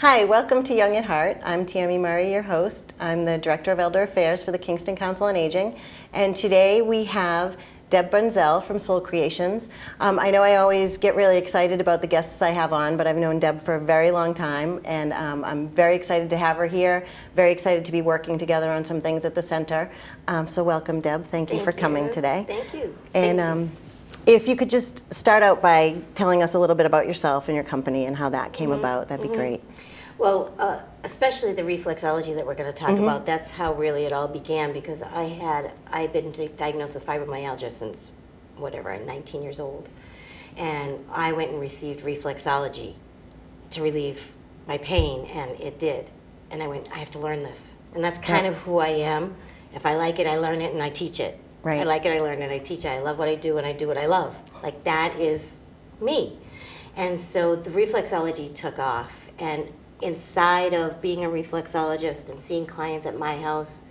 Hi, welcome to Young at Heart. I'm Tammy Murray, your host. I'm the Director of Elder Affairs for the Kingston Council on Aging. And today we have Debra Bunszel from Soul Creations. I know I always get really excited about the guests I have on, but I've known Deb for a very long time, and I'm very excited to have her here, very excited to be working together on some things at the center. So welcome, Deb. Thank you for coming today. Thank you. And if you could just start out by telling us a little bit about yourself and your company and how that came about, that'd be great. Well, especially the reflexology that we're going to talk about, that's how really it all began, because I've been diagnosed with fibromyalgia since, I'm 19 years old. And I went and received reflexology to relieve my pain, and it did. And I went, I have to learn this. And that's kind of who I am. If I like it, I learn it and I teach it. Right. I like it, I learn it, I teach it. I love what I do and I do what I love. Like, that is me. And so the reflexology took off. And inside of being a reflexologist and seeing clients at my house,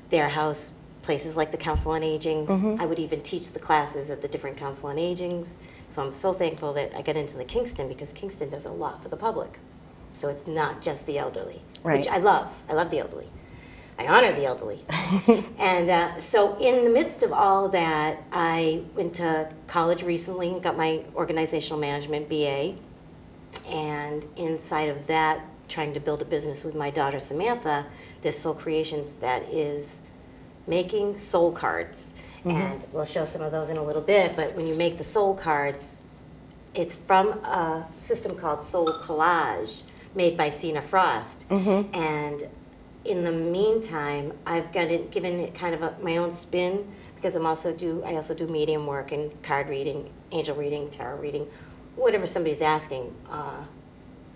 their house, places like the Council on Aging, I would even teach the classes at the different Council on Agings. So I'm so thankful that I got into the Kingston, because Kingston does a lot for the public. So it's not just the elderly, which I love. I love the elderly. I honor the elderly. And so in the midst of all that, I went to college recently and got my organizational management BA. And inside of that, trying to build a business with my daughter Samantha, there's Soul Creations that is making soul cards. And we'll show some of those in a little bit, but when you make the soul cards, it's from a system called Soul Collage, made by Sina Frost. And in the meantime, I've given it kind of my own spin, because I also do medium work and card reading, angel reading, tarot reading, whatever somebody's asking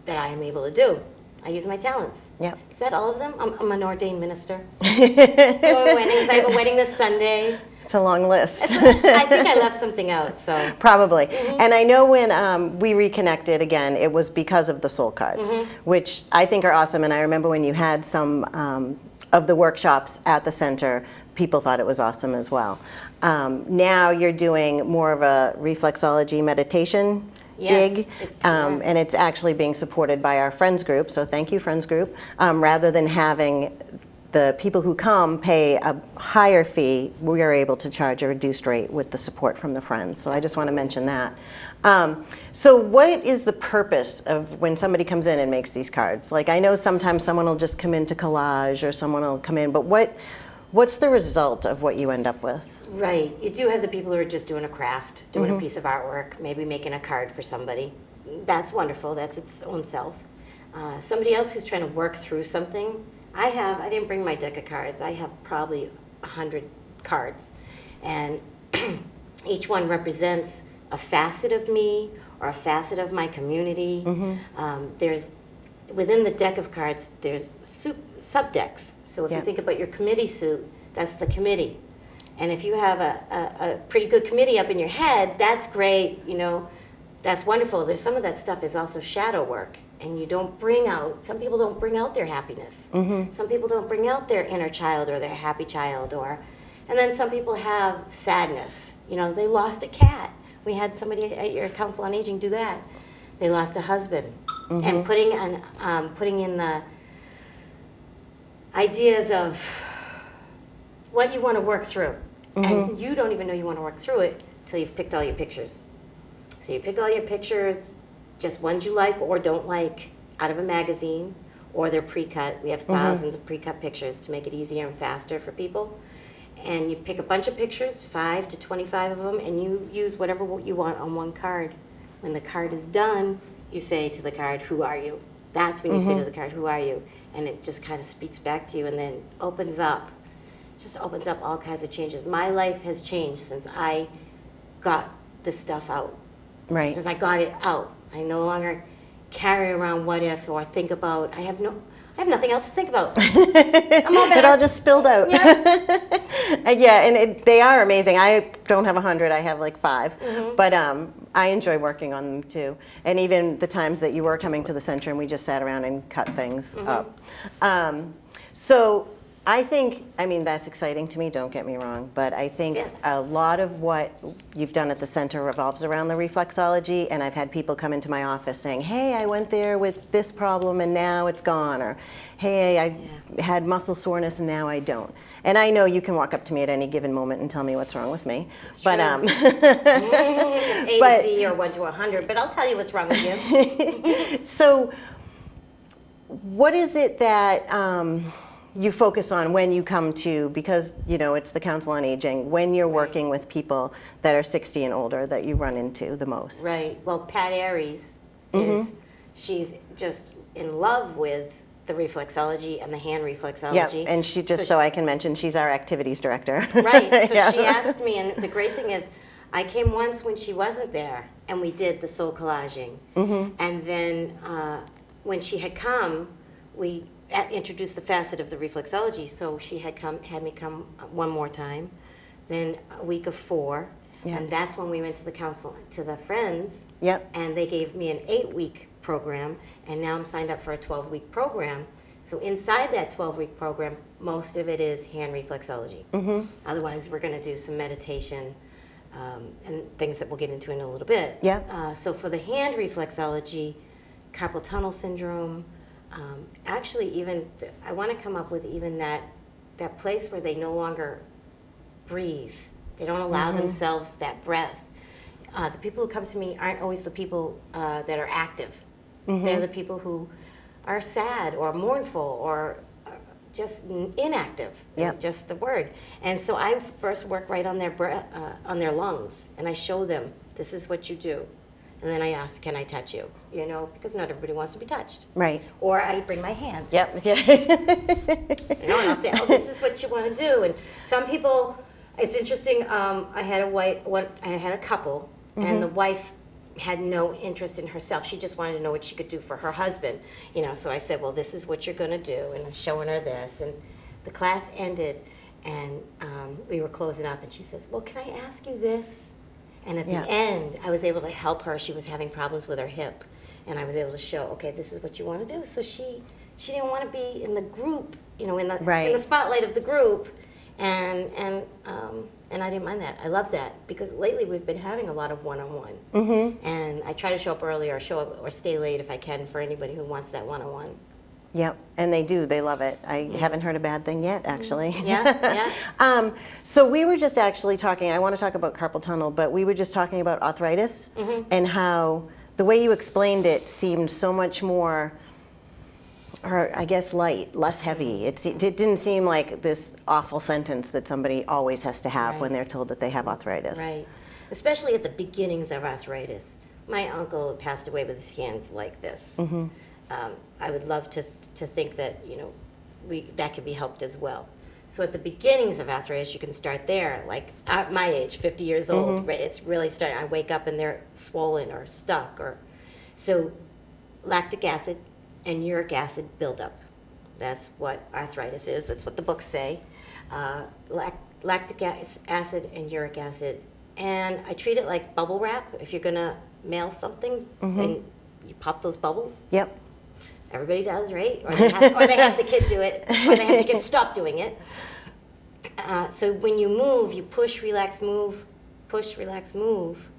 that I am able to do. I use my talents. Yeah. Is that all of them? I'm an ordained minister. Doing weddings. I have a wedding this Sunday. It's a long list. I think I left something out. So probably. And I know when we reconnected again, it was because of the soul cards, which I think are awesome. And I remember when you had some of the workshops at the center, people thought it was awesome as well. Now you're doing more of a reflexology meditation gig, and it's actually being supported by our Friends group, so thank you, Friends group, rather than having the people who come pay a higher fee. We are able to charge a reduced rate with the support from the Friends, so I just want to mention that. So what is the purpose of when somebody comes in and makes these cards? Like, I know sometimes someone will just come into collage, or someone will come in, but what's the result of what you end up with? Right. You do have the people who are just doing a craft, doing a piece of artwork, maybe making a card for somebody. That's wonderful. That's its own self. Somebody else who's trying to work through something. I didn't bring my deck of cards. I have probably 100 cards. And each one represents a facet of me or a facet of my community. Within the deck of cards, there's sub-decks. So if you think about your committee suit, that's the committee. And if you have a pretty good committee up in your head, that's great, that's wonderful. There's some of that stuff is also shadow work, and you don't bring out, some people don't bring out their happiness. Some people don't bring out their inner child or their happy child, and then some people have sadness. They lost a cat. We had somebody at your Council on Aging do that. They lost a husband. And putting in the ideas of what you want to work through. And you don't even know you want to work through it until you've picked all your pictures. So you pick all your pictures, just ones you like or don't like, out of a magazine, or they're pre-cut. We have thousands of pre-cut pictures to make it easier and faster for people. And you pick a bunch of pictures, 5 to 25 of them, and you use whatever you want on one card. When the card is done, you say to the card, "Who are you?" That's when you say to the card, "Who are you?" And it just kind of speaks back to you, and then opens up all kinds of changes. My life has changed since I got this stuff out. Right. Since I got it out. I no longer carry around what if or think about. I have nothing else to think about. I'm all better. It all just spilled out. Yeah. And they are amazing. I don't have 100, I have like 5. But I enjoy working on them too. And even the times that you were coming to the center and we just sat around and cut things up. So I think, I mean, that's exciting to me, don't get me wrong, but I think Yes. a lot of what you've done at the center revolves around the reflexology, and I've had people come into my office saying, hey, I went there with this problem and now it's gone, or hey, I had muscle soreness and now I don't. And I know you can walk up to me at any given moment and tell me what's wrong with me. It's But true. It's A but- to Z or 1 to 100, but I'll tell you what's wrong with you. So what is it that you focus on when you come to, because it's the Council on Aging, when you're working with people that are 60 and older that you run into the most? Right. Well, Pat Aries she's just in love with the reflexology and the hand reflexology. Yeah, and she just, so I can mention, she's our activities director. Right. So Yeah. she asked me, and the great thing is, I came once when she wasn't there, and we did the soul collaging. And then when she had come, we introduced the facet of the reflexology. So she had me come one more time, then a week of 4, Yeah. and that's when we went to the council, to the Friends. Yep. And they gave me an 8-week program, and now I'm signed up for a 12-week program. So inside that 12-week program, most of it is hand reflexology. Otherwise, we're going to do some meditation and things that we'll get into in a little bit. Yep. So for the hand reflexology, carpal tunnel syndrome, actually even, I want to come up with even that place where they no longer breathe. They don't allow themselves that breath. The people who come to me aren't always the people that are active. They're the people who are sad or mournful or just inactive. Yep. Is just the word. And so I first work right on their breath, on their lungs, and I show them, this is what you do. And then I ask, can I touch you? Because not everybody wants to be touched. Right. Or I bring my hand. Yep. Yeah. And I'll say, oh, this is what you want to do. And some people, it's interesting. I had a couple, and the wife had no interest in herself. She just wanted to know what she could do for her husband. So I said, well, this is what you're going to do, and I'm showing her this. And the class ended, and we were closing up, and she says, well, can I ask you this? And at Yeah. the end, I was able to help her. She was having problems with her hip, and I was able to show, okay, this is what you want to do. So she didn't want to be in the group, in the spotlight of the group, and I didn't mind that. I love that because lately we've been having a lot of one-on-one, and I try to show up early or show up or stay late if I can for anybody who wants that one-on-one. Yep, and they do. They love it. I haven't heard a bad thing yet, actually. Yeah, yeah. So we were just actually talking, I want to talk about carpal tunnel, but we were just talking about arthritis and how the way you explained it seemed so much more, or I guess light, less heavy. It didn't seem like this awful sentence that somebody always has to have when they're told that they have arthritis. Right. Especially at the beginnings of arthritis. My uncle passed away with his hands like this. I would love to think that that could be helped as well. So at the beginnings of arthritis, you can start there. Like at my age, 50 years old, right, it's really starting. I wake up and they're swollen or stuck, so lactic acid and uric acid buildup. That's what arthritis is. That's what the books say. Lactic acid and uric acid, and I treat it like bubble wrap. If you're gonna mail something, and you pop those bubbles. Yep. Everybody does, right? Or they have the kid do it, or they have the kid stop doing it. So when you move, you push, relax, move, push, relax, move.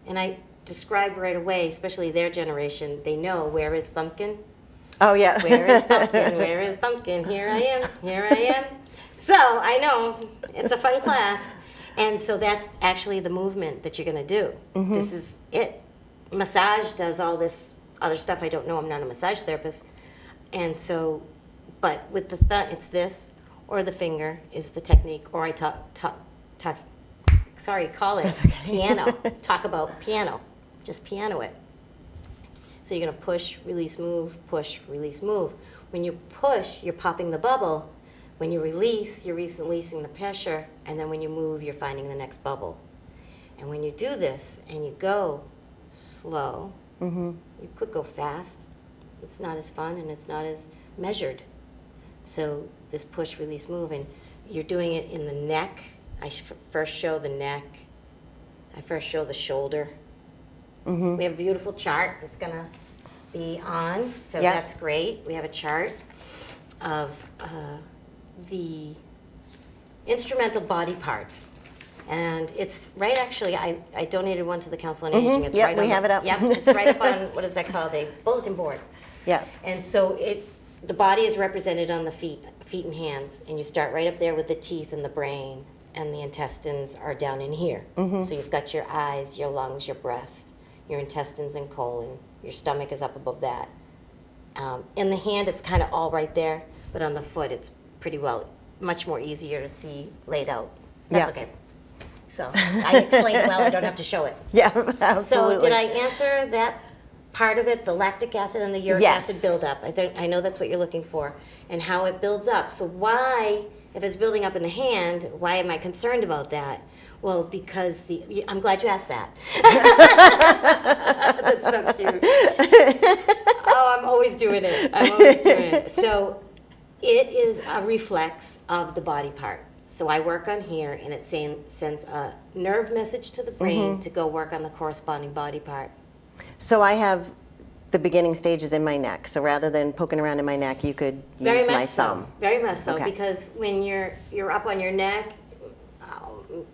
And I describe right away, especially their generation, they know, where is Thumpkin? Oh, yeah. Where is Thumpkin? Where is Thumpkin? Here I am, here I am. So I know, it's a fun class. And so that's actually the movement that you're gonna do. This is it. Massage does all this other stuff I don't know. I'm not a massage therapist. And so, but with the thumb, it's this, or the finger is the technique, or I call it piano. Talk about piano. Just piano it. So you're going to push, release, move, push, release, move. When you push, you're popping the bubble. When you release, you're releasing the pressure. And then when you move, you're finding the next bubble. And when you do this and you go slow, you could go fast. It's not as fun and it's not as measured. So this push, release, move, and you're doing it in the neck. I first show the neck. I first show the shoulder. We have a beautiful chart that's going to be on, so that's great. We have a chart of the instrumental body parts. And it's right, actually, I donated one to the Council on Aging. It's Yep, right we on have it up. Yep, it's right up on, what is that called, a bulletin board. Yeah. And so the body is represented on the feet and hands, and you start right up there with the teeth and the brain, and the intestines are down in here. So you've got your eyes, your lungs, your breast, your intestines and colon. Your stomach is up above that. In the hand, it's kind of all right there, but on the foot, it's pretty well, much more easier to see laid out. That's Yeah. okay. So I explained it well, I don't have to show it. Yeah, absolutely. So did I answer that part of it, the lactic acid and the uric Yes. acid buildup? I know that's what you're looking for, and how it builds up. So why, if it's building up in the hand, why am I concerned about that? Well, because I'm glad you asked that. That's so cute. Oh, I'm always doing it. I'm always doing it. So it is a reflex of the body part. So I work on here, and it sends a nerve message to the brain to go work on the corresponding body part. So I have the beginning stages in my neck. So rather than poking around in my neck, you could use my thumb. Very much so, Okay. because when you're up on your neck,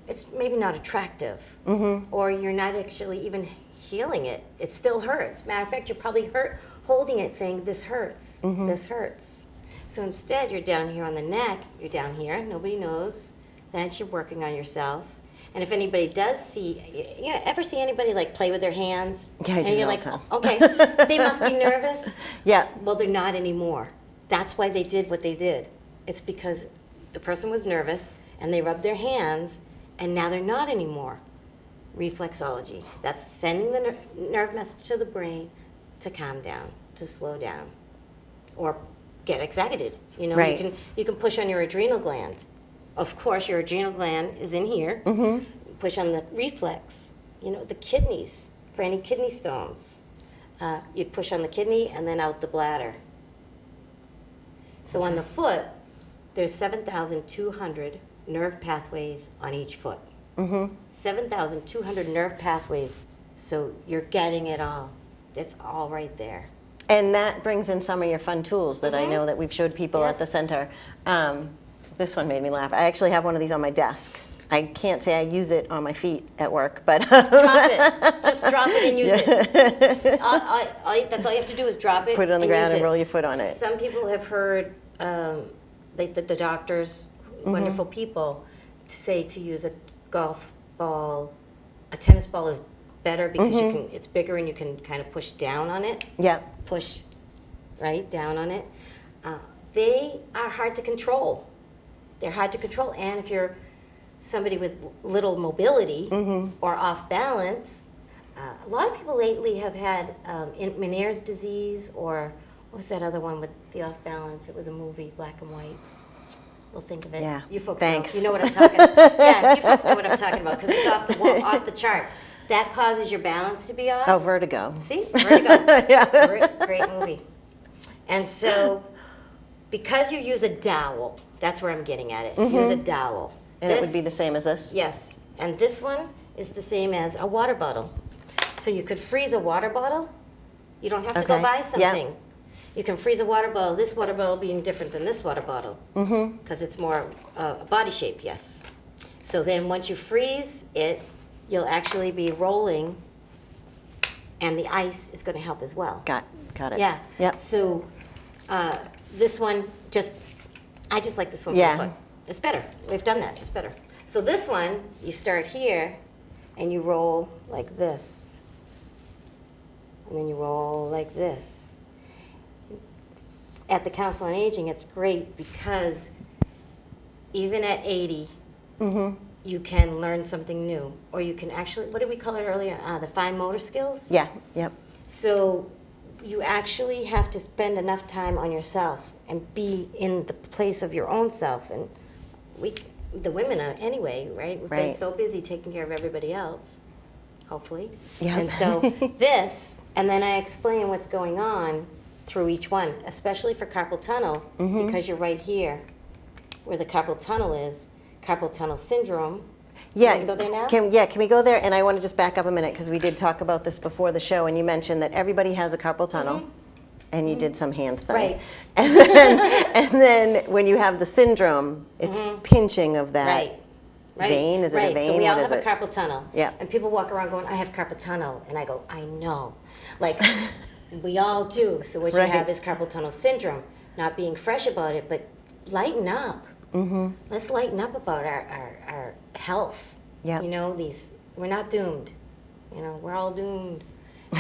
it's maybe not attractive, or you're not actually even healing it. It still hurts. Matter of fact, you're probably holding it, saying, "This hurts. This hurts." So instead, you're down here on the neck. You're down here. Nobody knows that you're working on yourself. And if anybody does see, ever see anybody like play with their hands? Yeah, I do And you're all like, the time. okay, they must be nervous. Yeah. Well, they're not anymore. That's why they did what they did. It's because the person was nervous, and they rubbed their hands, and now they're not anymore. Reflexology. That's sending the nerve message to the brain to calm down, to slow down, or get excited. Right. You can push on your adrenal gland. Of course, your adrenal gland is in here. Push on the reflex. The kidneys, for any kidney stones. You'd push on the kidney and then out the bladder. So on the foot, there's 7,200 nerve pathways on each foot. 7,200 nerve pathways. So you're getting it all. It's all right there. And that brings in some of your fun tools that I know that we've showed people at Yes. the center. This one made me laugh. I actually have one of these on my desk. I can't say I use it on my feet at work, but Drop it. Just drop it and use it. That's all you have to do is drop it. Put it on the and ground use and it. roll your foot on it. Some people have heard the doctors, wonderful people, say to use a golf ball. A tennis ball is better because it's bigger and you can kind of push down on it. Yep. Push right down on it. They are hard to control. They're hard to control, and if you're somebody with little mobility or off balance, a lot of people lately have had Meniere's disease, or what was that other one with the off balance? It was a movie, black and white. We'll think of it. Yeah. You folks Thanks. know. You know what I'm talking about. Yeah, you folks know what I'm talking about, because it's off the wall, off the charts. That causes your balance to be off. Oh, vertigo. See? Vertigo. Great movie. And so, because you use a dowel, that's where I'm getting at it. Use a dowel. And it would be the same as this? Yes. And this one is the same as a water bottle. So you could freeze a water bottle. You don't have to go Okay. buy Yeah. something. You can freeze a water bottle, this water bottle being different than this water bottle. Because it's more body shape, yes. So then once you freeze it, you'll actually be rolling, and the ice is going to help as well. Got it. Yeah. Yep. So this one, I just like this one for Yeah. the foot. It's better. We've done that. It's better. So this one, you start here, and you roll like this. And then you roll like this. At the Council on Aging, it's great because even at 80, you can learn something new. Or you can actually, what did we call it earlier? The fine motor skills? Yeah. Yep. So you actually have to spend enough time on yourself and be in the place of your own self. And the women are anyway, right? We've been Right. so busy taking care of everybody else, hopefully. Yep. And so this, and then I explain what's going on through each one, especially for carpal tunnel, because you're right here where the carpal tunnel is, carpal tunnel syndrome. Yeah. You want to go there now? Can we go there? And I want to just back up a minute because we did talk about this before the show, and you mentioned that everybody has a carpal tunnel. and you did some hand thing. Right. And then when you have the syndrome, it's pinching of that Right. vein. Is it a vein? So we all What have is a it? carpal tunnel. Yeah. And people walk around going, I have carpal tunnel. And I go, I know. Like, we all do. So what you Right. have is carpal tunnel syndrome. Not being fresh about it, but lighten up. Let's lighten up about our health. Yep. You know, we're not doomed. You know, we're all doomed.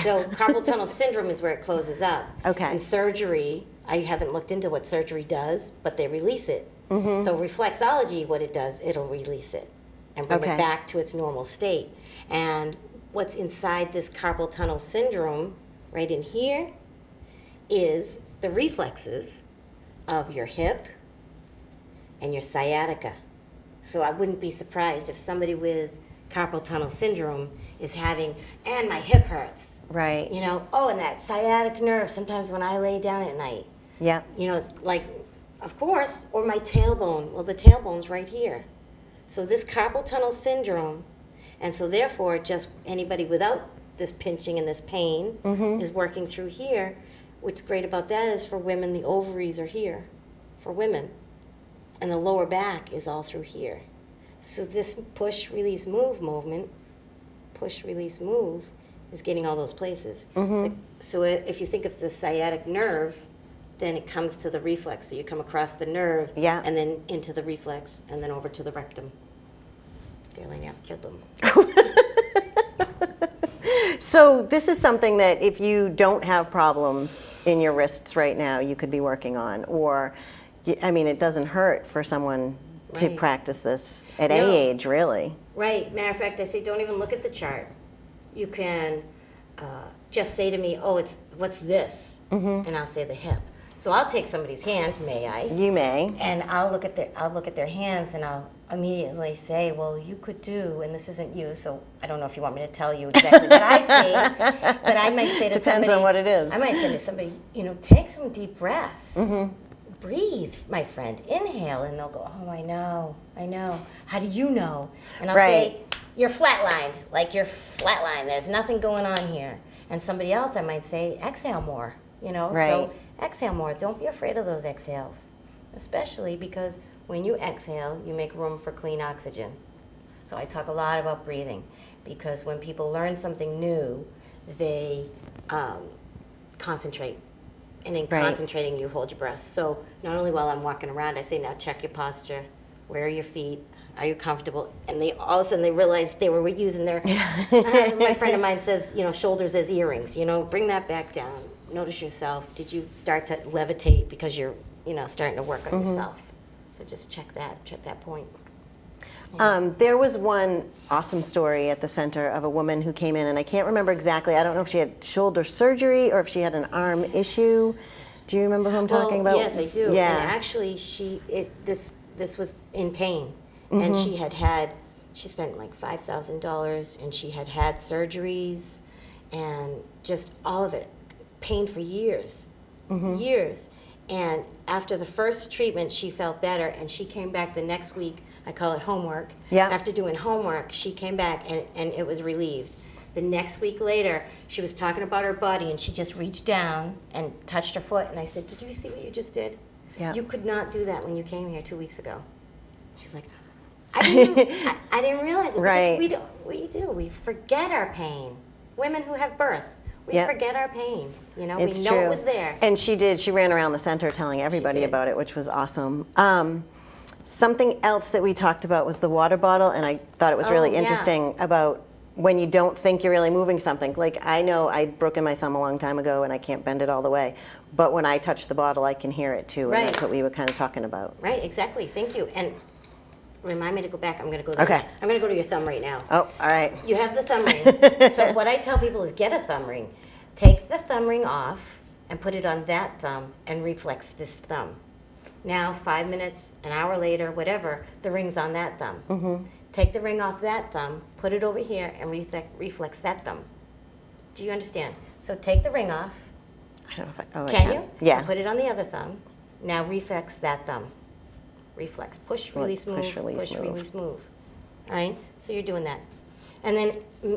So carpal tunnel syndrome is where it closes up. Okay. And surgery, I haven't looked into what surgery does, but they release it. So reflexology, what it does, it'll release it and bring Okay. it back to its normal state. And what's inside this carpal tunnel syndrome, right in here, is the reflexes of your hip and your sciatica. So I wouldn't be surprised if somebody with carpal tunnel syndrome is having, and my hip hurts. Right. You know, oh, and that sciatic nerve, sometimes when I lay down at night, Yep. you know, like, of course, or my tailbone. Well, the tailbone's right here. So this carpal tunnel syndrome, and so therefore just anybody without this pinching and this pain is working through here. What's great about that is for women, the ovaries are here for women. And the lower back is all through here. So this push, release, move movement, push, release, move, is getting all those places. So if you think of the sciatic nerve, then it comes to the reflex. So you come across the nerve, Yeah. and then into the reflex, and then over to the rectum. Nearly now killed them. So this is something that if you don't have problems in your wrists right now, you could be working on, or, I mean, it doesn't hurt for someone to Right. practice this at No. any age, really. Right. Matter of fact, I say don't even look at the chart. You can just say to me, oh, what's this? And I'll say the hip. So I'll take somebody's hand, may I? You may. And I'll look at their hands, and I'll immediately say, well, you could do, and this isn't you, so I don't know if you want me to tell you exactly what I say, but I might say to somebody. Depends on what it is. I might say to somebody, you know, take some deep breaths. Breathe, my friend. Inhale, and they'll go, oh, I know. How do you know? And I'll Right. say, you're flatlined, like you're flatlined. There's nothing going on here. And somebody else, I might say, exhale more, you know? Right. So exhale more. Don't be afraid of those exhales, especially because when you exhale, you make room for clean oxygen. So I talk a lot about breathing because when people learn something new, they concentrate. And in Right. concentrating, you hold your breath. So not only while I'm walking around, I say, now check your posture. Where are your feet? Are you comfortable? And they all of a sudden they realized they were using their. My friend of mine says, you know, shoulders as earrings. You know, bring that back down. Notice yourself. Did you start to levitate because you're, you know, starting to work on yourself? So just check that point. There was one awesome story at the center of a woman who came in, and I can't remember exactly. I don't know if she had shoulder surgery or if she had an arm issue. Do you remember who I'm talking about? Yes, I do. Yeah. And actually, this was in pain, and she spent like $5,000, and she had surgeries, and just all of it, pain for years, years. And after the first treatment, she felt better, and she came back the next week. I call it homework. Yeah. After doing homework, she came back, and it was relieved. The next week later, she was talking about her body, and she just reached down and touched her foot. And I said, did you see what you just did? Yeah. You could not do that when you came here 2 weeks ago. She's like, I didn't realize it. Right. Because we do. We forget our pain. Women who have birth, we Yep. forget our pain. You know, It's we know true. it was there. And she did. She ran around the center telling everybody did. about it, which was awesome. Something else that we talked about was the water bottle, and I thought it was really yeah. interesting about when you don't think you're really moving something. Like, I know I'd broken my thumb a long time ago, and I can't bend it all the way. But when I touch the bottle, I can hear it, too. Right. And that's what we were kind of talking about. Right, exactly. Thank you. And remind me to go back. I'm going to go there. Okay. I'm going to go to your thumb right now. Oh, all right. You have the thumb ring. So what I tell people is get a thumb ring. Take the thumb ring off and put it on that thumb and reflex this thumb. Now, 5 minutes, an hour later, whatever, the ring's on that thumb. Take the ring off that thumb, put it over here, and reflex that thumb. Do you understand? So take the ring off. I don't know if I Can you? Yeah. And put it on the other thumb. Now reflex that thumb. Reflex. Push, release, move. Push, release, push, move. release, move. All right? So you're doing that. And then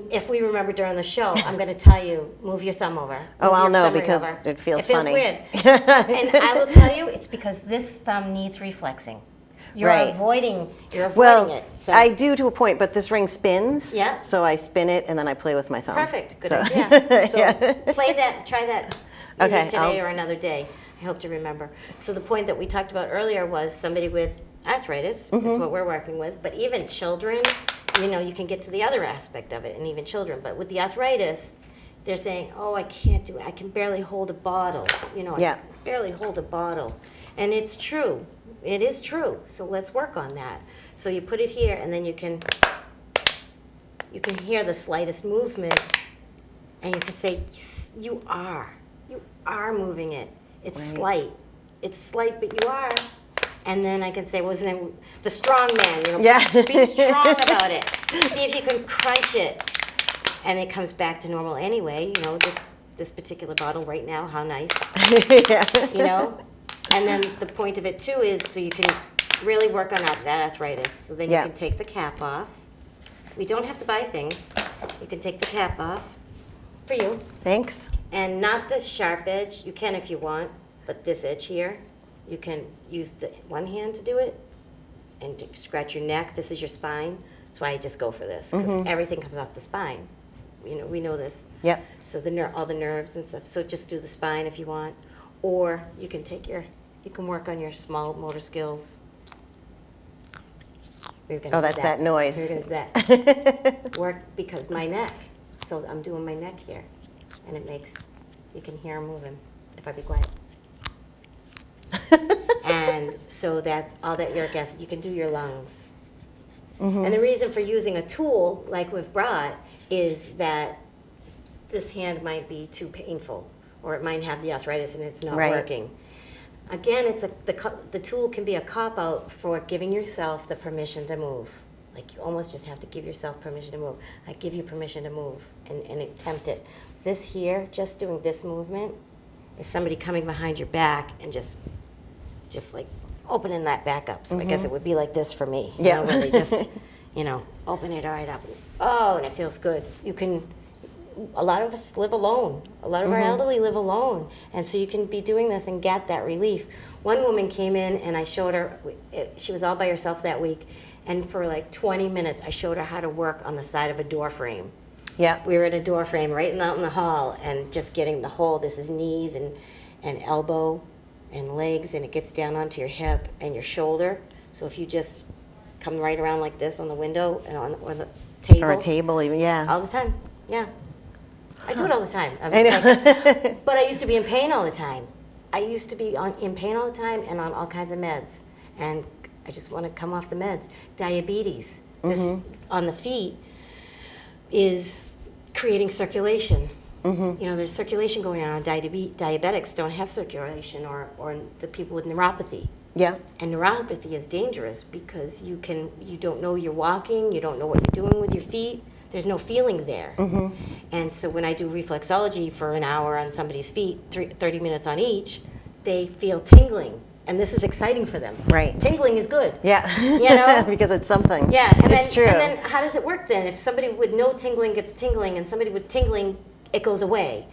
if we remember during the show, I'm going to tell you, move your thumb over. Oh, I'll your know thumb ring because over. it feels funny. funny. It feels weird. And I will tell you, it's because this thumb needs reflexing. You're Right. avoiding Well, it. So. I do to a point, but this ring spins. Yeah. So I spin it and then I play with my thumb. Perfect. Good So- idea. So Yeah. play that. Try that either Okay, today or another day. I hope to remember. So the point that we talked about earlier was somebody with arthritis Mm-hmm. is what we're working with. But even children, you can get to the other aspect of it, and even children. But with the arthritis, they're saying, "Oh, I can't do it. I can barely hold a bottle. I Yeah. can barely hold a bottle," and it's true. It is true. So let's work on that. So you put it here, and then you can hear the slightest movement, and you can say, "You are moving it. It's Right. slight. It's slight, but you are." And then I can say, "What's his name? The strong man. Yeah. Be strong about it. See if you can crunch it." And it comes back to normal anyway. This particular bottle right now, how nice. Yeah. And then the point of it too is so you can really work on that arthritis. So then Yeah. you can take the cap off. We don't have to buy things. You can take the cap off for you. Thanks. And not this sharp edge. You can if you want, but this edge here, you can use the one hand to do it and to scratch your neck. This is your spine. That's why I just go for this, because everything comes off the spine. We know this. Yep. So all the nerves and stuff. So just do the spine if you want. Or you can you can work on your small motor skills. Oh, that's that noise. We're gonna do that. Work because my neck. So I'm doing my neck here, and you can hear 'em moving if I be quiet. And so that's all that uric acid. You can do your lungs. And the reason for using a tool like we've brought is that this hand might be too painful, or it might have the arthritis and it's not Right. working. Again, the tool can be a cop-out for giving yourself the permission to move. Like you almost just have to give yourself permission to move. I give you permission to move and attempt it. This here, just doing this movement, is somebody coming behind your back and just like opening that back up. So I guess it would be like this for me. Yeah. Where they just, open it right up. Oh, and it feels good. A lot of us live alone. A lot of our elderly live alone. And so you can be doing this and get that relief. One woman came in and I showed her, she was all by herself that week, and for like 20 minutes I showed her how to work on the side of a door frame. Yeah. We were in a door frame right out in the hall and just getting the whole, this is knees and elbow and legs, and it gets down onto your hip and your shoulder. So if you just come right around like this on the window and or the table. Or a table even, yeah. All the time, yeah. I do it all the time. I know. But I used to be in pain all the time. I used to be in pain all the time and on all kinds of meds. And I just want to come off the meds. Diabetes, this on the feet, is creating circulation. There's circulation going on. Diabetics don't have circulation, or the people with neuropathy. Yeah. And neuropathy is dangerous because you don't know you're walking, you don't know what you're doing with your feet. There's no feeling there. And so when I do reflexology for an hour on somebody's feet, 30 minutes on each, they feel tingling. And this is exciting for them. Right. Tingling is good. Yeah. Because it's something. Yeah. And it's true. And then how does it work then? If somebody with no tingling gets tingling and somebody with tingling, it goes away.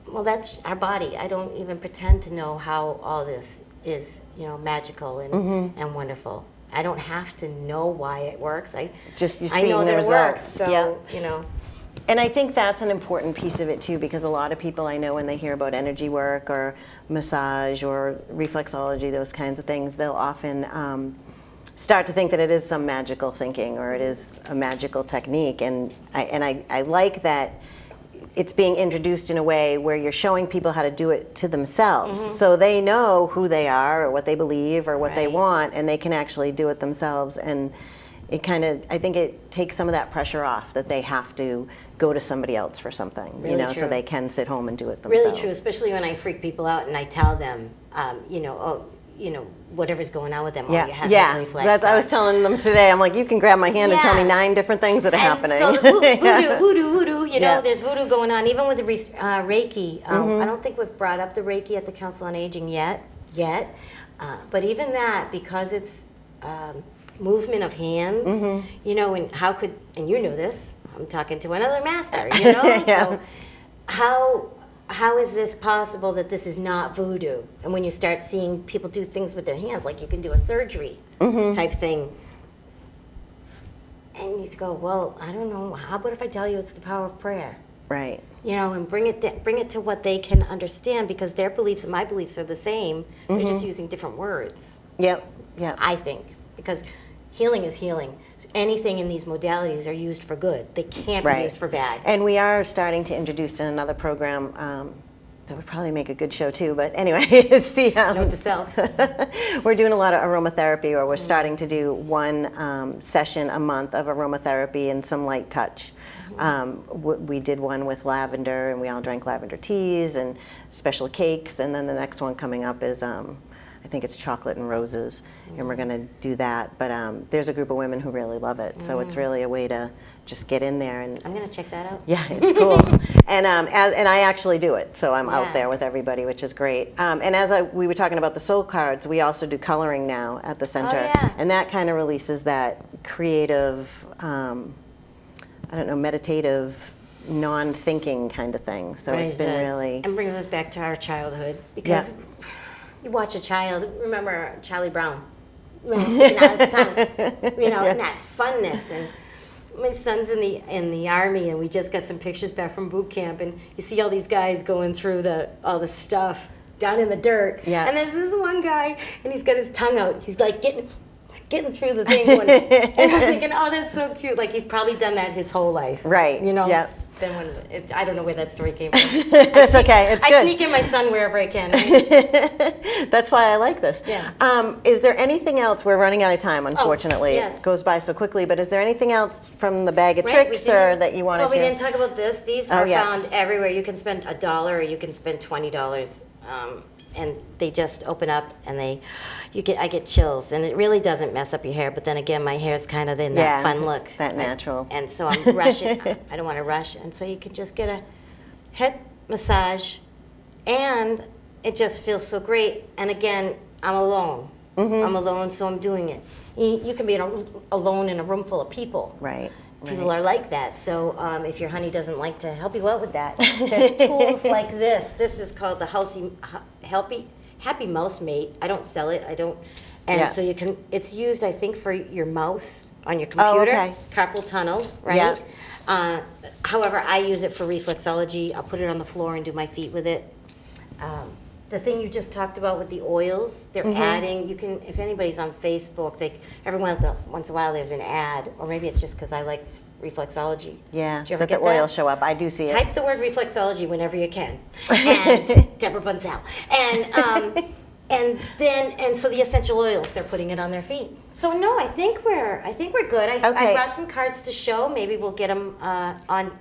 Well, that's our body. I don't even pretend to know how all this is, magical and wonderful. I don't have to know why it works. I know that it works. So, And I think that's an important piece of it too, because a lot of people I know, when they hear about energy work or massage or reflexology, those kinds of things, they'll often start to think that it is some magical thinking or it is a magical technique. And I like that it's being introduced in a way where you're showing people how to do it to themselves. So they know who they are or what they believe or what they want, and they can actually do it themselves. And it I think it takes some of that pressure off that they have to go to somebody else for something, Really so true. they can sit home and do it themselves. Really true, especially when I freak people out and I tell them, whatever's going on with them, or you have that reflex. I was telling them today, I'm like, you can grab my hand and tell me Yeah. 9 different things that are happening. So the voodoo, Yeah. there's voodoo going on, even with the Reiki. I don't think we've brought up the Reiki at the Council on Aging yet. But even that, because it's movement of hands, you know, and how could, and you know this, I'm talking to another master, you know? Yeah. So how is this possible that this is not voodoo? And when you start seeing people do things with their hands, like you can do a surgery type thing, and you go, well, I don't know, how about if I tell you it's the power of prayer? Right. You know, and bring it to what they can understand, because their beliefs and my beliefs are the same. They're just using different words. Yep. Yep. I think, because healing is healing. Anything in these modalities are used for good. They can't be used for bad. And we are starting to introduce in another program that would probably make a good show too, but anyway, it's the... Note to self. We're doing a lot of aromatherapy, or we're starting to do one session a month of aromatherapy and some light touch. We did one with lavender, and we all drank lavender teas and special cakes, and then the next one coming up is I think it's chocolate and roses, and we're going to do that. But there's a group of women who really love it, so it's really a way to just get in there. And I'm going to check that out. yeah, it's cool. And I actually do it, so I'm out there with everybody, which is great. And as we were talking about the soul cards, we also do coloring now at the center, and that kind of releases that creative, I don't know, meditative, non-thinking kind of thing. So it's been really... And brings us back to our childhood, because you watch a child, remember Charlie Brown, when he's sticking out his tongue, you know, and that funness. And my son's in the Army, and we just got some pictures back from boot camp, and you see all these guys going through all the stuff down in the dirt. Yeah. And there's this one guy, and he's got his tongue out. He's like getting through the thing, and I'm thinking, oh, that's so cute. Like, he's probably done that his whole life. Right. You know? Yeah. Then I don't know where that story came from. It's okay. It's good. I sneak in my son wherever I can. That's why I like this. Yeah. Is there anything else? We're running out of time, unfortunately. Yes. It goes by so quickly. But is there anything else from the bag of tricks or that you wanted to? Well, we didn't talk about this. These are found everywhere. You can spend $1 or you can spend $20, and they just open up, and I get chills, and it really doesn't mess up your hair. But then again, my hair's kind of in that fun look, that natural. And so I'm rushing. I don't want to rush, and so you can just get a head massage, and it just feels so great. And again, I'm alone. I'm alone, so I'm doing it. You can be alone in a room full of people. Right. People are like that. So if your honey doesn't like to help you out with that, there's tools like this. This is called the Happy Mouse Mate. I don't sell it. I don't. And so you can. It's used, I think, for your mouse on your computer. Carpal tunnel, right? Yeah. However, I use it for reflexology. I'll put it on the floor and do my feet with it. The thing you just talked about with the oils, they're adding, you can, if anybody's on Facebook, every once in a while there's an ad, or maybe it's just because I like reflexology. Yeah, do you ever get the oils show up. I do see it. Type the word reflexology whenever you can. And Debra Bunszel. And so the essential oils, they're putting it on their feet. So no, I think we're good. I brought some cards to show. Maybe we'll get them on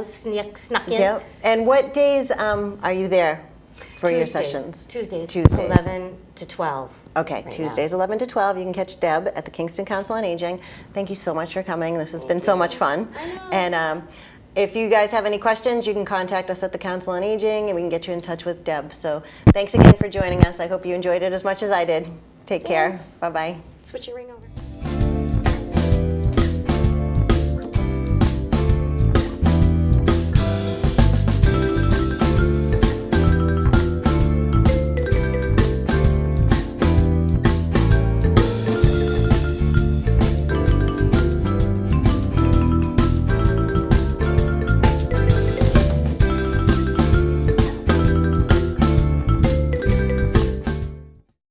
snuck in. Yep. And what days are you there for your Tuesdays. sessions? Tuesdays. 11 to 12. Okay, right Tuesdays, now. 11 to 12. You can catch Deb at the Kingston Council on Aging. Thank you so much for coming. This has been so much fun. I know. And if you guys have any questions, you can contact us at the Council on Aging, and we can get you in touch with Deb. So thanks again for joining us. I hope you enjoyed it as much as I did. Take care. Bye-bye. Switch your ring over.